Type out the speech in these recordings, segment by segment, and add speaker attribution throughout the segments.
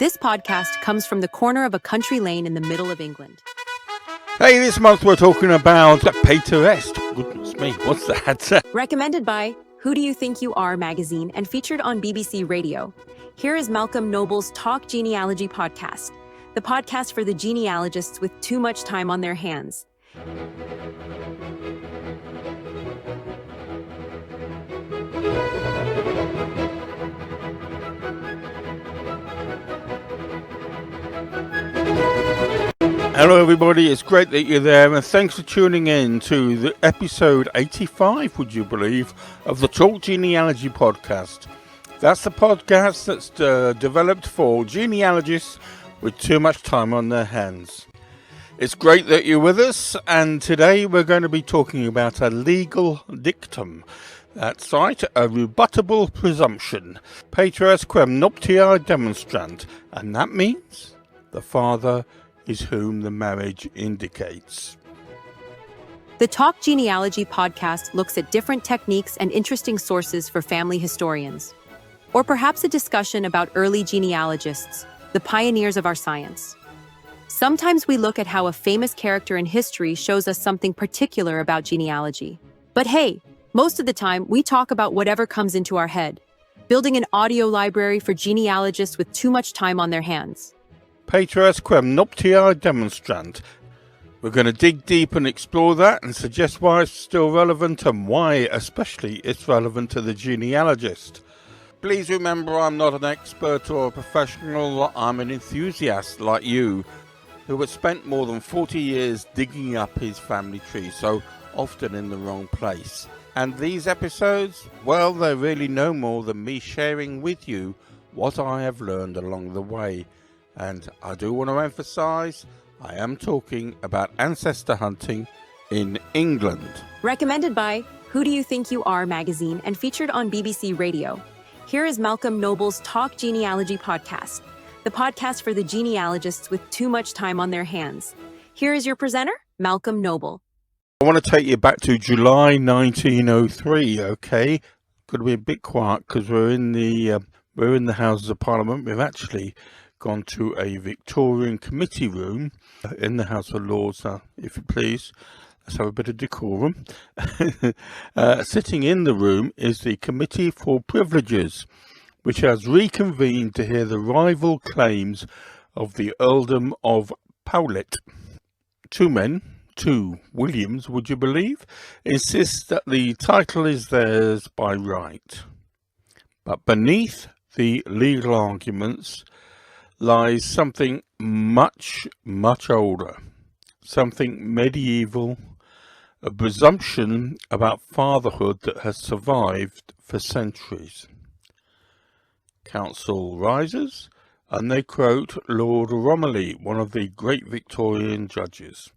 Speaker 1: This podcast comes from the corner of a country lane in the middle of England.
Speaker 2: Hey, this month we're talking about Pater Est. Goodness me, what's that?
Speaker 1: Recommended by Who Do You Think You Are magazine and featured on BBC Radio. Here is Malcolm Noble's Talk Genealogy podcast, the podcast for the genealogists with too much time on their hands.
Speaker 2: Hello everybody, it's great that you're there and thanks for tuning in to the episode 85, would you believe, of the Talk Genealogy podcast. That's the podcast that's developed for genealogists with too much time on their hands. It's great that you're with us, and today we're going to be talking about a legal dictum. That's right, a rebuttable presumption. Pater Est quem nuptiae demonstrant, and that means the father is whom the marriage indicates.
Speaker 1: The Talk Genealogy podcast looks at different techniques and interesting sources for family historians, or perhaps a discussion about early genealogists, the pioneers of our science. Sometimes we look at how a famous character in history shows us something particular about genealogy. But hey, most of the time we talk about whatever comes into our head, building an audio library for genealogists with too much time on their hands.
Speaker 2: Pater Est quem nuptiae demonstrant. We're going to dig deep and explore that and suggest why it's still relevant and why especially it's relevant to the genealogist. Please remember, I'm not an expert or a professional, I'm an enthusiast like you who has spent more than 40 years digging up his family tree, so often in the wrong place. And these episodes, well, they're really no more than me sharing with you what I have learned along the way. And I do want to emphasize, I am talking about ancestor hunting in England.
Speaker 1: Recommended by Who Do You Think You Are magazine and featured on BBC Radio. Here is Malcolm Noble's Talk Genealogy podcast, the podcast for the genealogists with too much time on their hands. Here is your presenter, Malcolm Noble.
Speaker 2: I want to take you back to July 1903, okay? Got to be a bit quiet because we're in the Houses of Parliament. We've actually gone to a Victorian committee room in the House of Lords, if you please. Let's have a bit of decorum. Sitting in the room is the Committee for Privileges, which has reconvened to hear the rival claims of the Earldom of Powlett. Two men, two Williams, would you believe, insist that the title is theirs by right. But beneath the legal arguments lies something much, much older, something medieval, a presumption about fatherhood that has survived for centuries. Council rises, and they quote Lord Romilly, one of the great Victorian judges.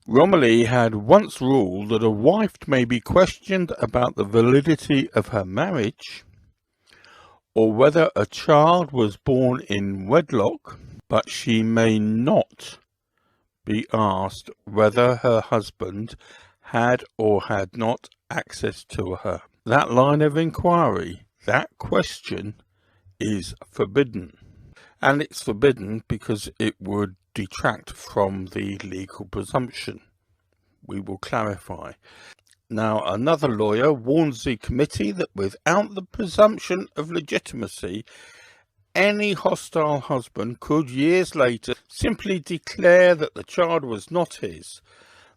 Speaker 2: Romilly had once ruled that a wife may be questioned about the validity of her marriage, or whether a child was born in wedlock, but she may not be asked whether her husband had or had not access to her. That line of inquiry, that question, is forbidden. And it's forbidden because it would detract from the legal presumption. We will clarify. Now, another lawyer warns the committee that without the presumption of legitimacy, any hostile husband could years later simply declare that the child was not his.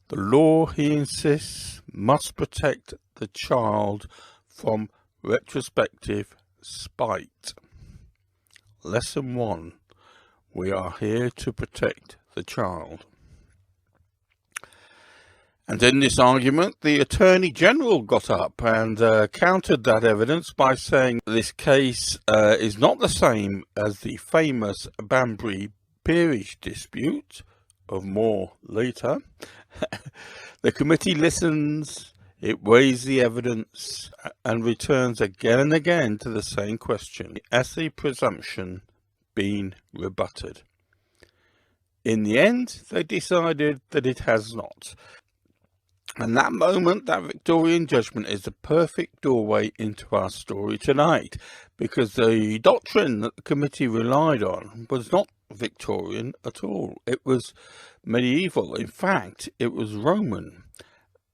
Speaker 2: The law, he insists, must protect the child from retrospective spite. Lesson 1. We are here to protect the child. And in this argument, the Attorney General got up and countered that evidence by saying this case is not the same as the famous Banbury peerage dispute, of more later. The committee listens, it weighs the evidence, and returns again and again to the same question. Has the presumption been rebutted? In the end, they decided that it has not. And that moment, that Victorian judgment, is the perfect doorway into our story tonight. because the doctrine that the committee relied on was not Victorian at all. It was medieval. In fact, it was Roman,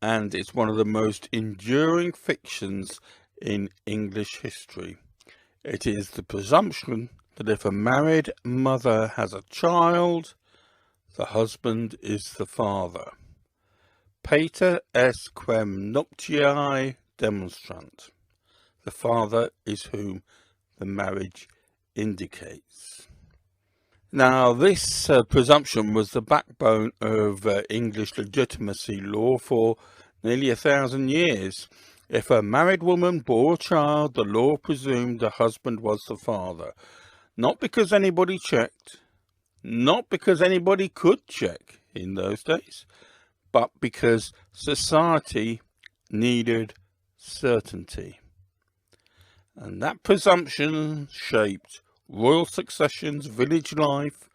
Speaker 2: and it's one of the most enduring fictions in English history. It is the presumption that if a married mother has a child, the husband is the father. Pater Est quem nuptiae demonstrant. The father is whom the marriage indicates. Now, this presumption was the backbone of English legitimacy law for nearly 1,000 years. If a married woman bore a child, the law presumed the husband was the father. Not because anybody checked, not because anybody could check in those days, but because society needed certainty. And that presumption shaped royal successions, village life,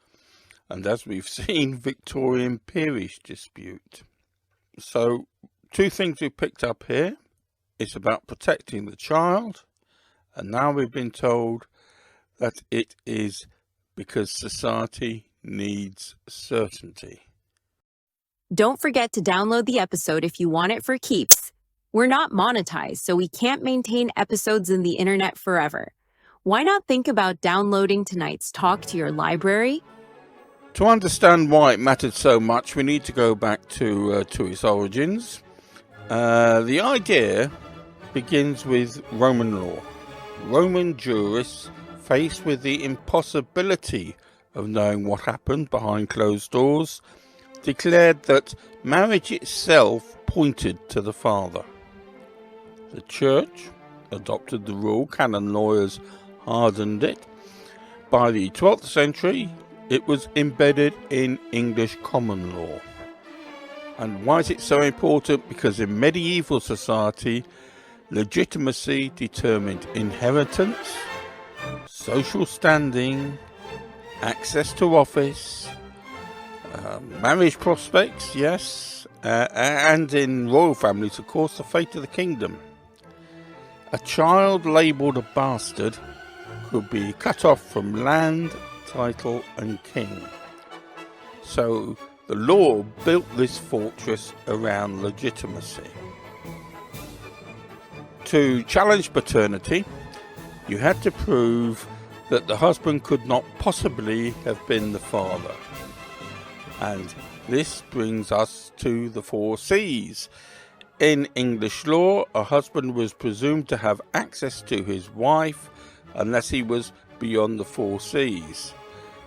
Speaker 2: and as we've seen, Victorian peerage dispute. So, two things we picked up here. It's about protecting the child, and now we've been told that it is because society needs certainty.
Speaker 1: Don't forget to download the episode if you want it for keeps. We're not monetized, so we can't maintain episodes in the internet forever. Why not think about downloading tonight's talk to your library?
Speaker 2: To understand why it mattered so much, we need to go back to its origins. The idea begins with Roman law. Roman jurists, faced with the impossibility of knowing what happened behind closed doors, declared that marriage itself pointed to the father. The church adopted the rule, canon lawyers hardened it. By the 12th century, it was embedded in English common law. And why is it so important? Because in medieval society, legitimacy determined inheritance, social standing, access to office, marriage prospects, yes, and in royal families, of course, the fate of the kingdom. A child labelled a bastard could be cut off from land, title and king. So the law built this fortress around legitimacy. To challenge paternity, you had to prove that the husband could not possibly have been the father. And this brings us to the 4 C's. In English law, a husband was presumed to have access to his wife unless he was beyond the 4 C's.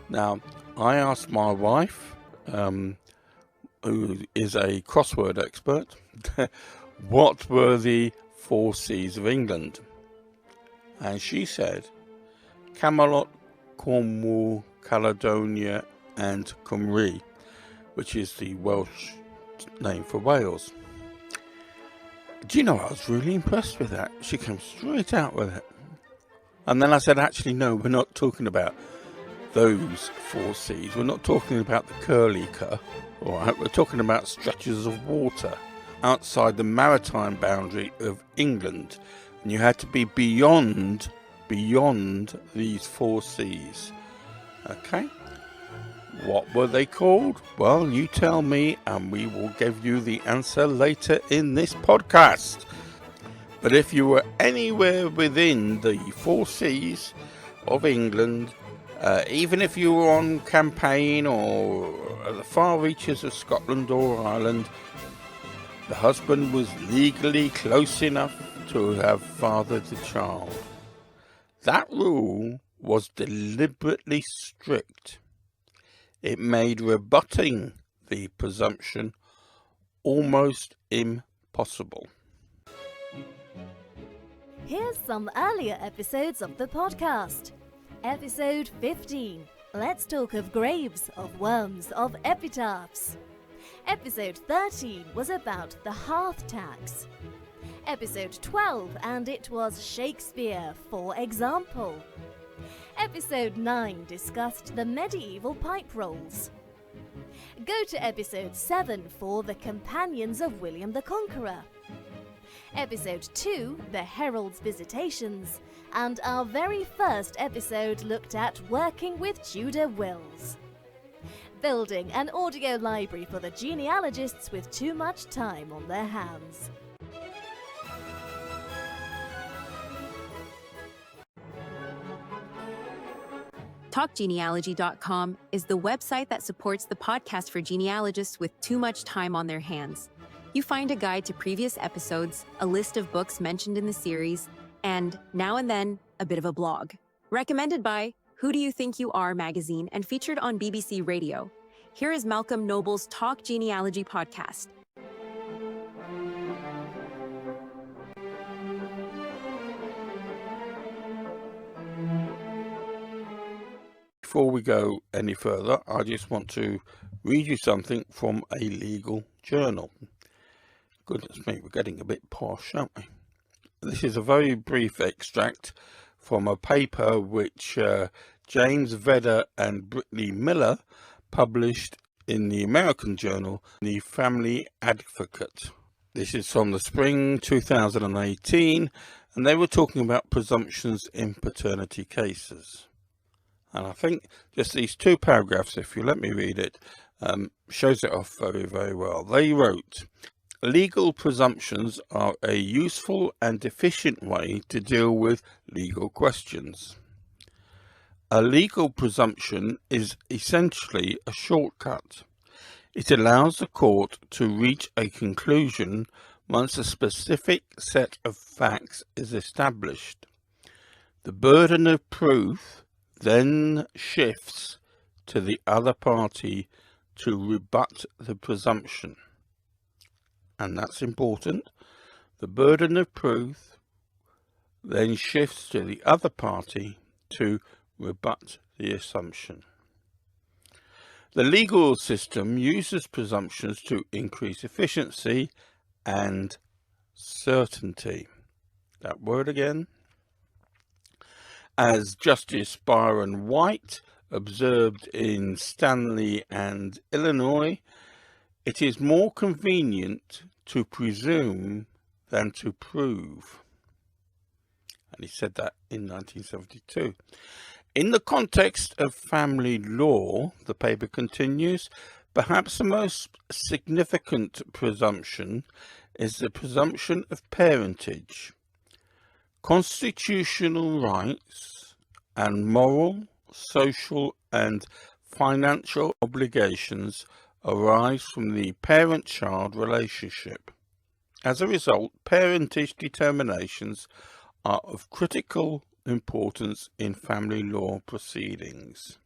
Speaker 2: Now, I asked my wife, who is a crossword expert, what were the 4 C's of England? And she said Camelot, Cornwall, Caledonia and Cymru, which is the Welsh name for Wales. Do you know, I was really impressed with that. She came straight out with it. And then I said, actually, no, we're not talking about those 4 C's. We're not talking about the curly-cur, all right? We're talking about stretches of water outside the maritime boundary of England. And you had to be beyond these 4 C's. Okay? What were they called? Well, you tell me and we will give you the answer later in this podcast. But if you were anywhere within the 4 C's of England, even if you were on campaign or at the far reaches of Scotland or Ireland, the husband was legally close enough to have fathered the child. That rule was deliberately strict. It made rebutting the presumption almost impossible.
Speaker 3: Here's some earlier episodes of the podcast. Episode 15. Let's talk of graves, of worms, of epitaphs. Episode 13 was about the hearth tax. Episode 12, and it was Shakespeare, for example. Episode 9 discussed the medieval pipe rolls. Go to episode 7 for the companions of William the Conqueror. Episode 2, The Herald's Visitations, and our very first episode looked at working with Tudor wills. Building an audio library for the genealogists with too much time on their hands.
Speaker 1: TalkGenealogy.com is the website that supports the podcast for genealogists with too much time on their hands. You find a guide to previous episodes, a list of books mentioned in the series, and, now and then, a bit of a blog. Recommended by Who Do You Think You Are magazine and featured on BBC Radio. Here is Malcolm Noble's Talk Genealogy podcast.
Speaker 2: Before we go any further, I just want to read you something from a legal journal. Goodness me, we're getting a bit posh, aren't we? This is a very brief extract from a paper which James Vedder and Brittany Miller published in the American journal, The Family Advocate. This is from the spring 2018, and they were talking about presumptions in paternity cases. And I think just these two paragraphs, if you let me read it, shows it off very, very well. They wrote, "Legal presumptions are a useful and efficient way to deal with legal questions. A legal presumption is essentially a shortcut. It allows the court to reach a conclusion once a specific set of facts is established. The burden of proof then shifts to the other party to rebut the presumption." And that's important. The burden of proof then shifts to the other party to rebut the assumption. The legal system uses presumptions to increase efficiency and certainty. That word again. As Justice Byron White observed in Stanley and Illinois, it is more convenient to presume than to prove. And he said that in 1972. In the context of family law, the paper continues, perhaps the most significant presumption is the presumption of parentage. Constitutional rights and moral, social, and financial obligations arise from the parent-child relationship. As a result, parentage determinations are of critical importance in family law proceedings.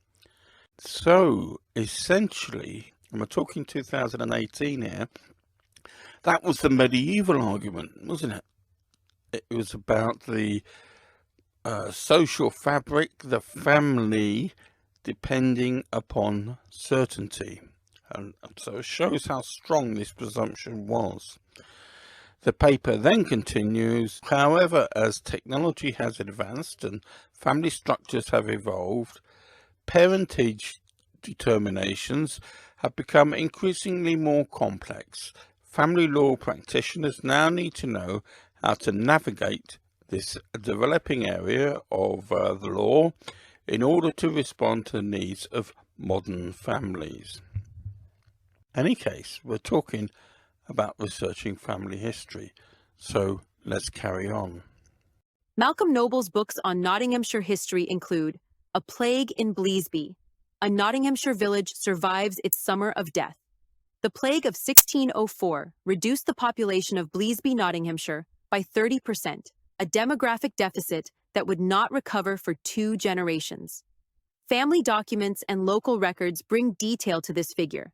Speaker 2: So, essentially, and we're talking 2018 here, that was the medieval argument, wasn't it? It was about the social fabric, the family, depending upon certainty. And so it shows how strong this presumption was. The paper then continues, however, as technology has advanced and family structures have evolved, parentage determinations have become increasingly more complex. Family law practitioners now need to know how to navigate this developing area of the law in order to respond to the needs of modern families. In any case, we're talking about researching family history, so let's carry on.
Speaker 1: Malcolm Noble's books on Nottinghamshire history include A Plague in Bleasby. A Nottinghamshire village survives its summer of death. The plague of 1604 reduced the population of Bleasby, Nottinghamshire, by 30%, a demographic deficit that would not recover for 2 generations. Family documents and local records bring detail to this figure,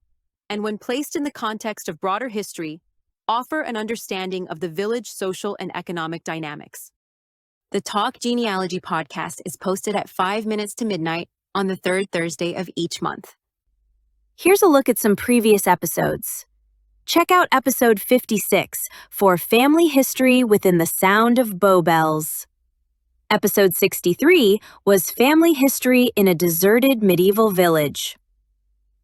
Speaker 1: and when placed in the context of broader history, offer an understanding of the village social and economic dynamics. The Talk Genealogy podcast is posted at 5 minutes to midnight on the 3rd Thursday of each month. Here's a look at some previous episodes. Check out episode 56 for family history within the sound of Bow Bells. Episode 63 was family history in a deserted medieval village.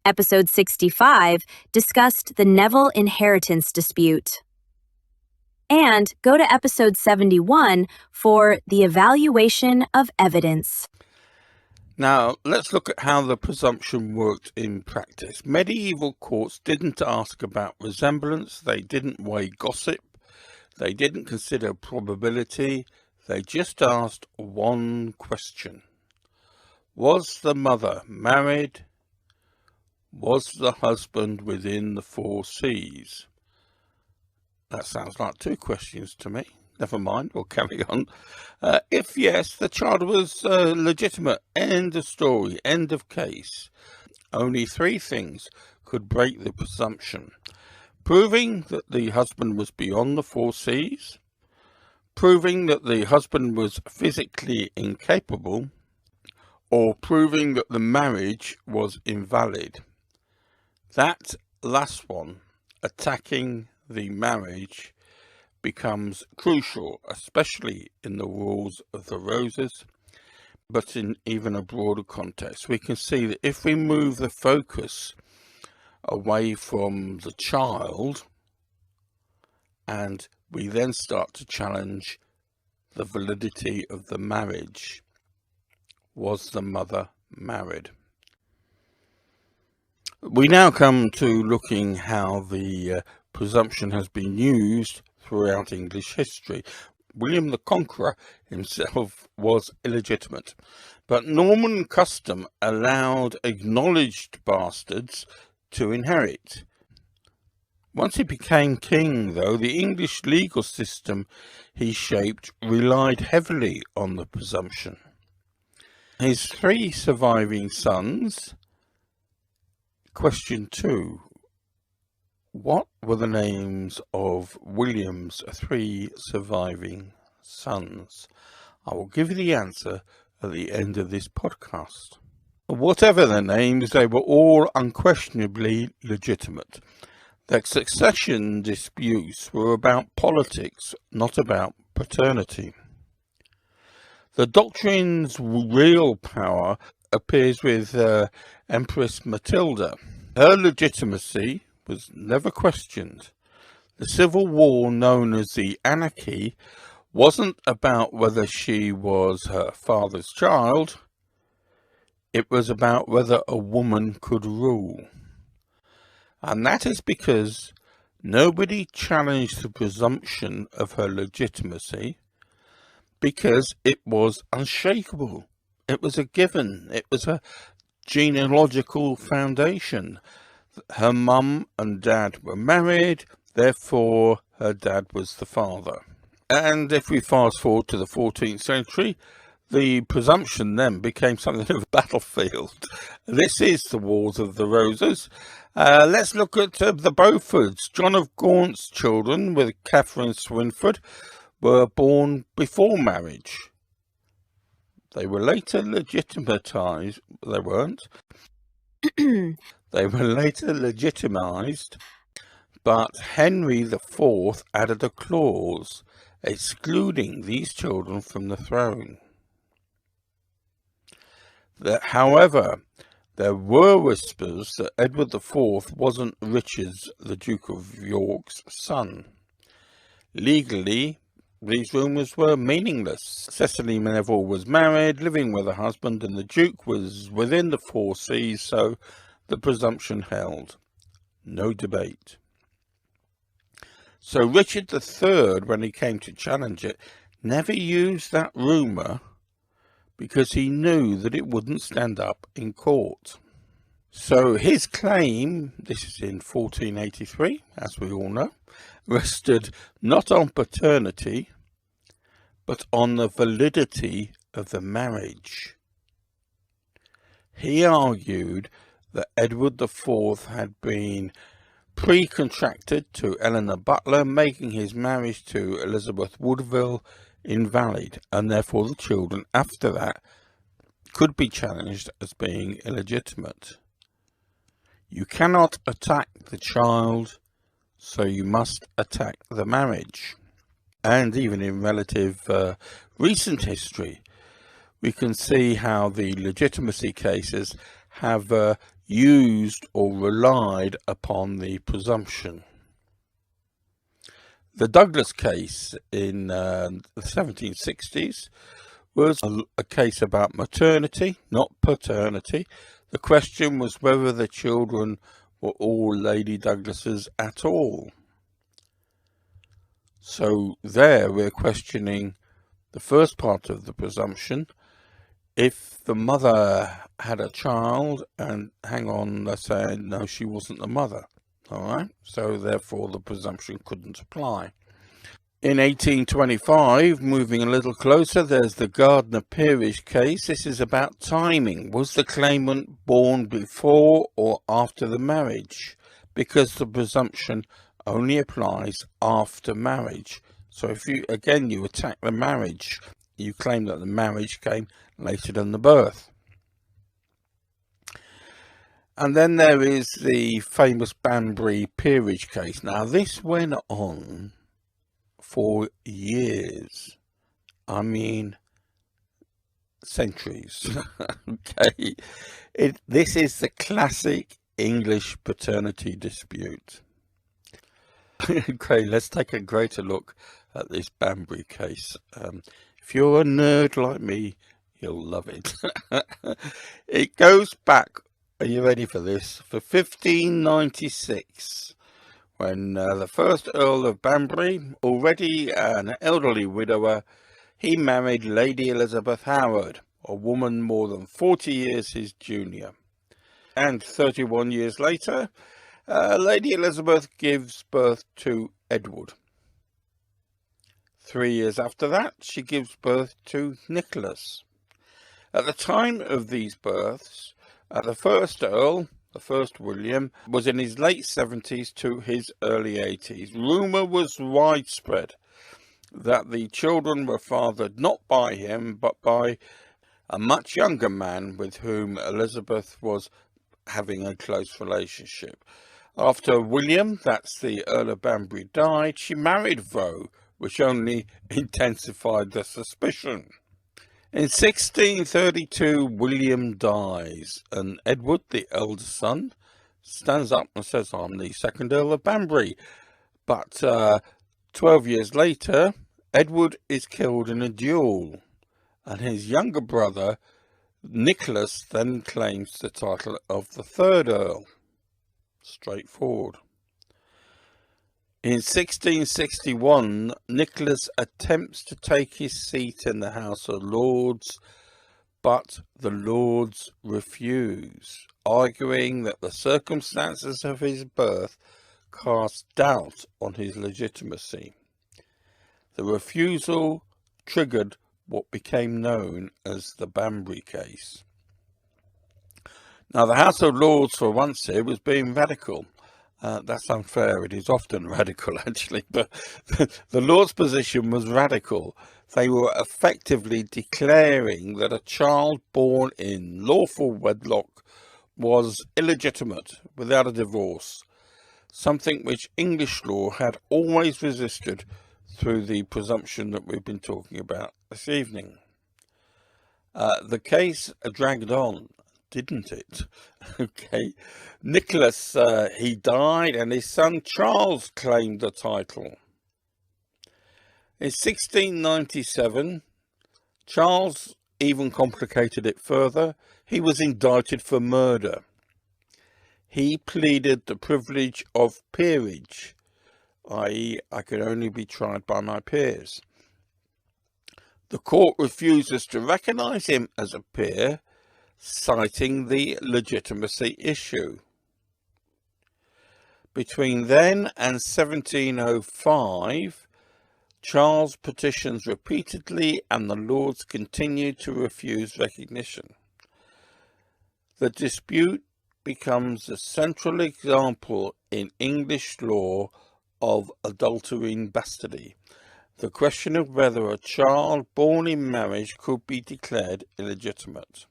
Speaker 1: Episode 65 discussed the Neville inheritance dispute.
Speaker 4: And go to episode 71 for the evaluation of evidence.
Speaker 2: Now, let's look at how the presumption worked in practice. Medieval courts didn't ask about resemblance, they didn't weigh gossip, they didn't consider probability, they just asked one question. Was the mother married? Was the husband within the 4 C's? That sounds like 2 questions to me. Never mind, we'll carry on. If yes, the child was legitimate. End of story, end of case. Only 3 things could break the presumption. Proving that the husband was beyond the 4 C's, proving that the husband was physically incapable, or proving that the marriage was invalid. That last one, attacking the marriage, becomes crucial, especially in the Rules of the Roses, but in even a broader context. We can see that if we move the focus away from the child and we then start to challenge the validity of the marriage, was the mother married? We now come to looking how the presumption has been used throughout English history. William the Conqueror himself was illegitimate, but Norman custom allowed acknowledged bastards to inherit. Once he became king, though, the English legal system he shaped relied heavily on the presumption. His 3 surviving sons. Question 2. What were the names of William's 3 surviving sons? I will give you the answer at the end of this podcast. Whatever their names, they were all unquestionably legitimate. Their succession disputes were about politics, not about paternity. The doctrine's real power appears with Empress Matilda. Her legitimacy was never questioned. The civil war known as the Anarchy wasn't about whether she was her father's child. It was about whether a woman could rule. And that is because nobody challenged the presumption of her legitimacy, because it was unshakable. It was a given. It was a genealogical foundation. Her mum and dad were married, therefore her dad was the father. And if we fast forward to the 14th century, the presumption then became something of a battlefield. This is the Wars of the Roses. Let's look at the Beauforts. John of Gaunt's children with Catherine Swynford were born before marriage. They were later legitimatized. They weren't. They were later legitimized, but Henry IV added a clause excluding these children from the throne. However, there were whispers that Edward IV wasn't Richard, the Duke of York's son. Legally, these rumours were meaningless. Cecily Neville was married, living with her husband, and the Duke was within the 4 C's, so the presumption held. No debate. So Richard III, when he came to challenge it, never used that rumour because he knew that it wouldn't stand up in court. So his claim, this is in 1483, as we all know, rested not on paternity, but on the validity of the marriage. He argued that Edward IV had been pre-contracted to Eleanor Butler, making his marriage to Elizabeth Woodville invalid, and therefore the children after that could be challenged as being illegitimate. You cannot attack the child, so you must attack the marriage. And even in relative recent history, we can see how the legitimacy cases have used or relied upon the presumption. The Douglas case in the 1760s was a case about maternity, not paternity. The question was whether the children were all Lady Douglases at all. So there we're questioning the first part of the presumption. If the mother had a child, and hang on, they're saying no, she wasn't the mother. All right, so therefore the presumption couldn't apply. In 1825, moving a little closer, there's the Gardner Peerage case. This is about timing. Was the claimant born before or after the marriage? Because the presumption only applies after marriage. So if you attack the marriage, you claim that the marriage came later than the birth. And then there is the famous Banbury Peerage case. Now this went on for years. I mean, centuries. Okay. This is the classic English paternity dispute. Okay, let's take a greater look at this Banbury case. If you're a nerd like me, you'll love it. It goes back, are you ready for this? For 1596, when the first Earl of Banbury, already an elderly widower, he married Lady Elizabeth Howard, a woman more than 40 years his junior. And 31 years later, Lady Elizabeth gives birth to Edward. 3 years after that, she gives birth to Nicholas. At the time of these births, the first Earl, the first William, was in his late 70s to his early 80s. Rumour was widespread that the children were fathered not by him, but by a much younger man with whom Elizabeth was having a close relationship. After William, that's the Earl of Banbury, died, she married Vaux, which only intensified the suspicion. In 1632, William dies, and Edward, the eldest son, stands up and says, I'm the second Earl of Banbury. But 12 years later, Edward is killed in a duel, and his younger brother, Nicholas, then claims the title of the third Earl. Straightforward. In 1661, Nicholas attempts to take his seat in the House of Lords, but the Lords refuse, arguing that the circumstances of his birth cast doubt on his legitimacy. The refusal triggered what became known as the Banbury case. Now, the House of Lords for once here was being radical. That's unfair. It is often radical, actually, but the Lords' position was radical. They were effectively declaring that a child born in lawful wedlock was illegitimate without a divorce, something which English law had always resisted through the presumption that we've been talking about this evening. The case dragged on, didn't it? Okay. Nicholas, he died, and his son Charles claimed the title. In 1697, Charles even complicated it further. He was indicted for murder. He pleaded the privilege of peerage, i.e., I could only be tried by my peers. The court refuses to recognise him as a peer, citing the legitimacy issue. Between then and 1705, Charles petitions repeatedly, and the Lords continued to refuse recognition. The dispute becomes a central example in English law of adulterine bastardy, the question of whether a child born in marriage could be declared illegitimate.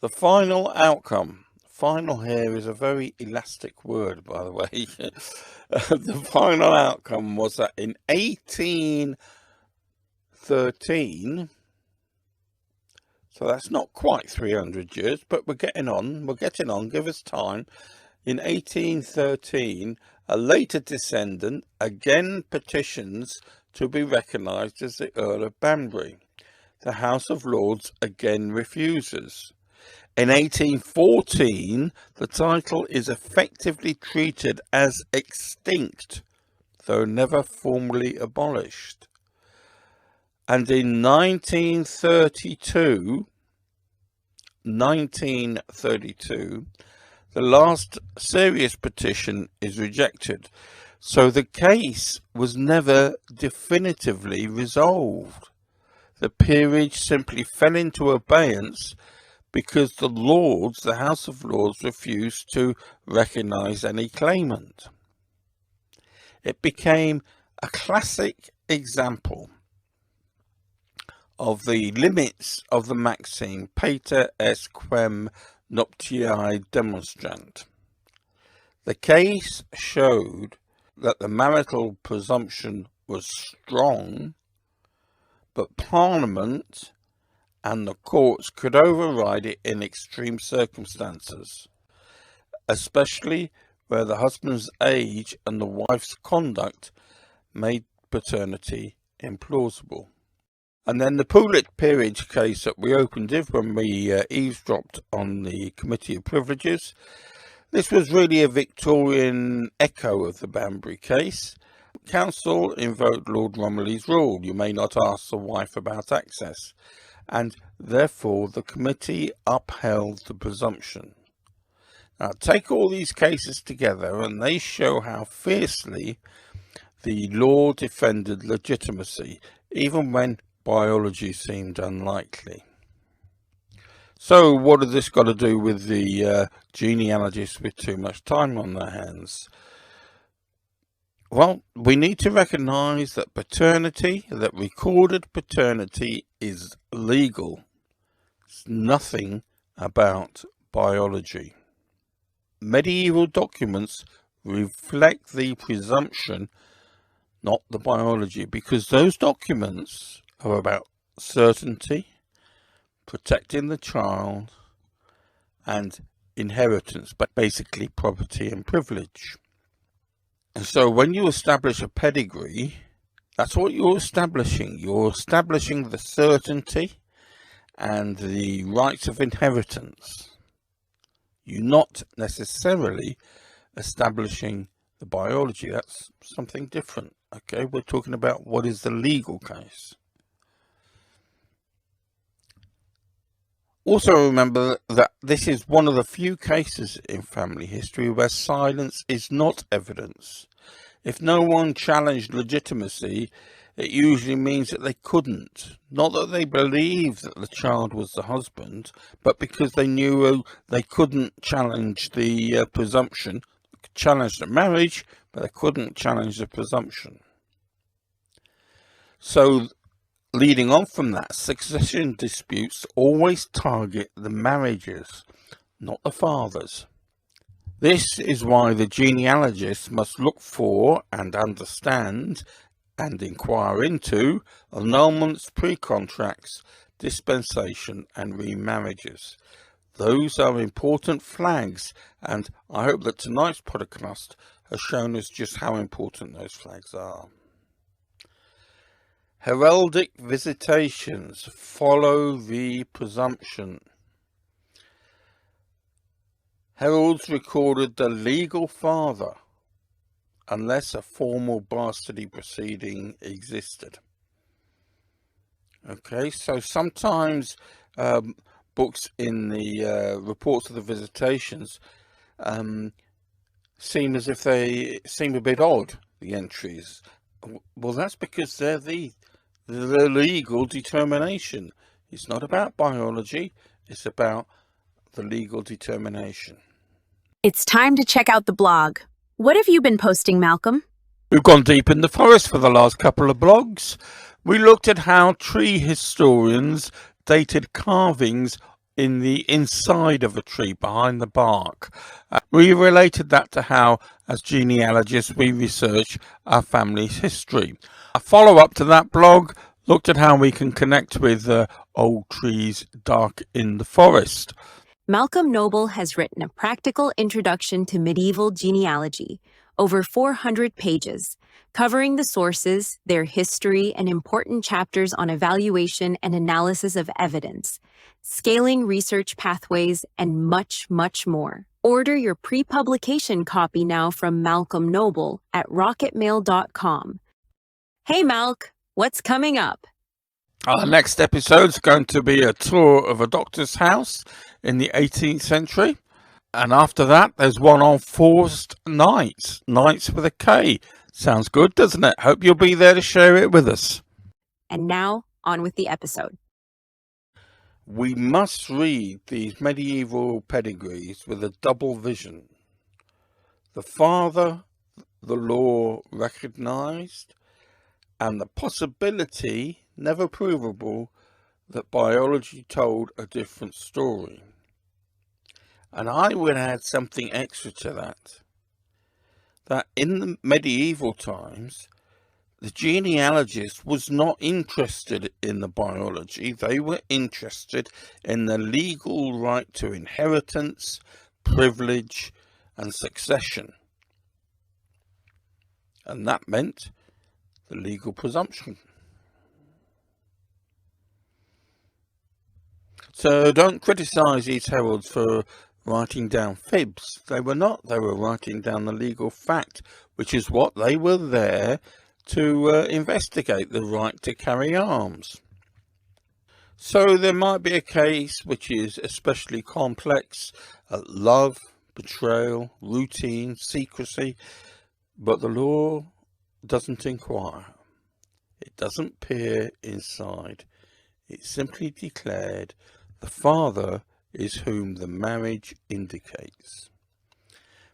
Speaker 2: The final outcome, final here is a very elastic word, by the way. The final outcome was that in 1813, so that's not quite 300 years, but we're getting on, give us time. In 1813, a later descendant again petitions to be recognised as the Earl of Banbury. The House of Lords again refuses. In 1814, the title is effectively treated as extinct, though never formally abolished. And in 1932, the last serious petition is rejected. So the case was never definitively resolved. The peerage simply fell into abeyance because the Lords, the House of Lords, refused to recognise any claimant. It became a classic example of the limits of the maxim Pater Est quem nuptiae demonstrant. The case showed that the marital presumption was strong, but Parliament and the courts could override it in extreme circumstances, especially where the husband's age and the wife's conduct made paternity implausible. And then the Poulet peerage case that we opened with when we eavesdropped on the Committee of Privileges. This was really a Victorian echo of the Banbury case. Council invoked Lord Romilly's rule, you may not ask the wife about access, and therefore the committee upheld the presumption. Now take all these cases together and they show how fiercely the law defended legitimacy, even when biology seemed unlikely. So what has this got to do with the genealogists with too much time on their hands? Well, we need to recognise that paternity, that recorded paternity, is legal. It's nothing about biology. Medieval documents reflect the presumption, not the biology, because those documents are about certainty, protecting the child, and inheritance, but basically property and privilege. And so when you establish a pedigree, that's what you're establishing. You're establishing the certainty and the rights of inheritance. You're not necessarily establishing the biology. That's something different. Okay, we're talking about what is the legal case. Also remember that this is one of the few cases in family history where silence is not evidence. If no one challenged legitimacy, it usually means that they couldn't. Not that they believed that the child was the husband, but because they knew they couldn't challenge the presumption. They could challenge the marriage, but they couldn't challenge the presumption. So, leading on from that, succession disputes always target the marriages, not the fathers. This is why the genealogist must look for and understand and inquire into annulments, pre-contracts, dispensation and remarriages. Those are important flags, and I hope that tonight's podcast has shown us just how important those flags are. Heraldic visitations follow the presumption. Heralds recorded the legal father unless a formal bastardy proceeding existed. Okay, so sometimes books in the reports of the visitations seem as if they seem a bit odd, the entries. Well, that's because they're the legal determination. It's not about biology, it's about the legal determination.
Speaker 4: It's time to check out the blog. What have you been posting, Malcolm?
Speaker 2: We've gone deep in the forest for the last couple of blogs. We looked at how tree historians dated carvings in the inside of a tree, behind the bark. We related that to how, as genealogists, we research our family's history. A follow-up to that blog looked at how we can connect with old trees dark in the forest.
Speaker 1: Malcolm Noble has written a practical introduction to medieval genealogy, over 400 pages, covering the sources, their history, and important chapters on evaluation and analysis of evidence, scaling research pathways, and much, much more. Order your pre-publication copy now from Malcolm Noble at rocketmail.com. Hey, Malk, what's coming up?
Speaker 2: Our next episode's going to be a tour of a doctor's house in the 18th century. And after that, there's one on forced knights. Knights with a K. Sounds good, doesn't it? Hope you'll be there to share it with us.
Speaker 1: And now, on with the episode.
Speaker 2: We must read these medieval pedigrees with a double vision. The father, the law recognized, and the possibility, never provable, that biology told a different story. And I would add something extra to that. That in the medieval times, the genealogist was not interested in the biology. They were interested in the legal right to inheritance, privilege, and succession. And that meant the legal presumption. So don't criticize these heralds for writing down fibs. They were not. They were writing down the legal fact, which is what they were there to investigate, the right to carry arms. So there might be a case which is especially complex, love, betrayal, routine, secrecy, but the law doesn't inquire. It doesn't peer inside. It simply declared the father is whom the marriage indicates.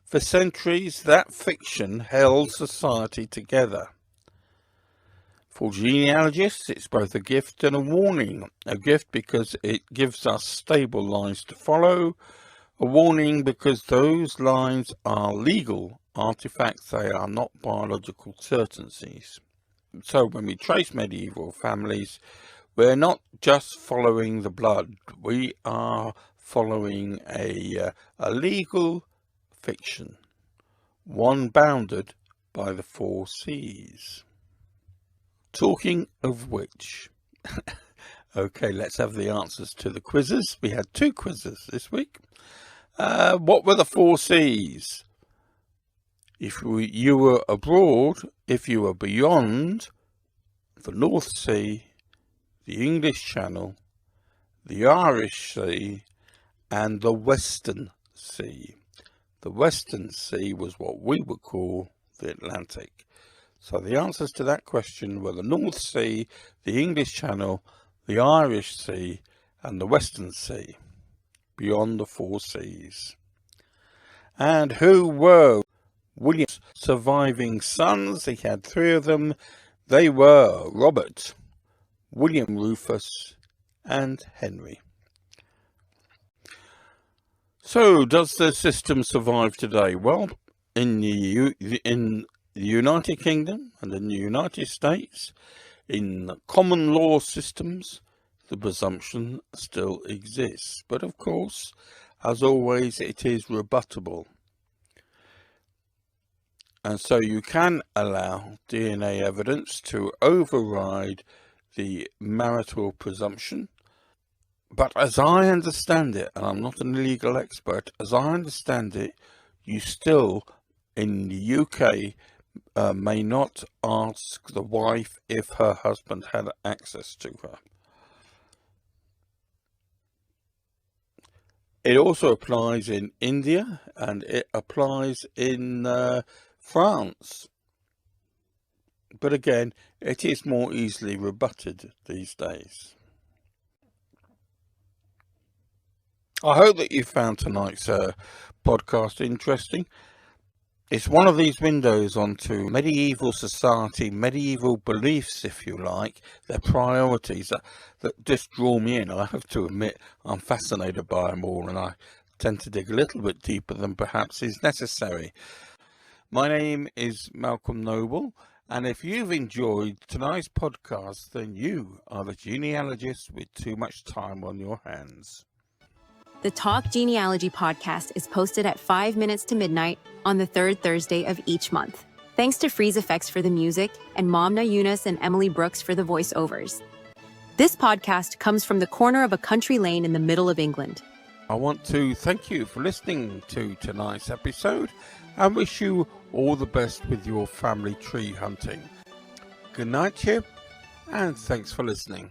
Speaker 2: For centuries, that fiction held society together. For genealogists, it's both a gift and a warning. A gift because it gives us stable lines to follow. A warning because those lines are legal artifacts. They are not biological certainties. So when we trace medieval families, we're not just following the blood. We are following a legal fiction, one bounded by the 4 C's. Talking of which, okay, let's have the answers to the quizzes. We had 2 quizzes this week. What were the 4 C's? If you were abroad, if you were beyond the North Sea, the English Channel, the Irish Sea, and the Western Sea. The Western Sea was what we would call the Atlantic. So the answers to that question were the North Sea, the English Channel, the Irish Sea, and the Western Sea, beyond the 4 Seas. And who were William's surviving sons? He had 3 of them. They were Robert, William Rufus, and Henry. So, does the system survive today? Well, in the United Kingdom and in the United States, in common law systems, the presumption still exists. But of course, as always, it is rebuttable. And so you can allow DNA evidence to override the marital presumption. But as I understand it, and I'm not a legal expert, as I understand it, you still, in the UK, may not ask the wife if her husband had access to her. It also applies in India, and it applies in France. But again, it is more easily rebutted these days. I hope that you found tonight's podcast interesting. It's one of these windows onto medieval society, medieval beliefs, if you like, their priorities that just draw me in. I have to admit, I'm fascinated by them all, and I tend to dig a little bit deeper than perhaps is necessary. My name is Malcolm Noble, and if you've enjoyed tonight's podcast, then you are the genealogist with too much time on your hands.
Speaker 1: The Talk Genealogy podcast is posted at 5 minutes to midnight on the third Thursday of each month. Thanks to Freeze Effects for the music and Momna Yunus and Emily Brooks for the voiceovers. This podcast comes from the corner of a country lane in the middle of England.
Speaker 2: I want to thank you for listening to tonight's episode and wish you all the best with your family tree hunting. Good night, Chip, and thanks for listening.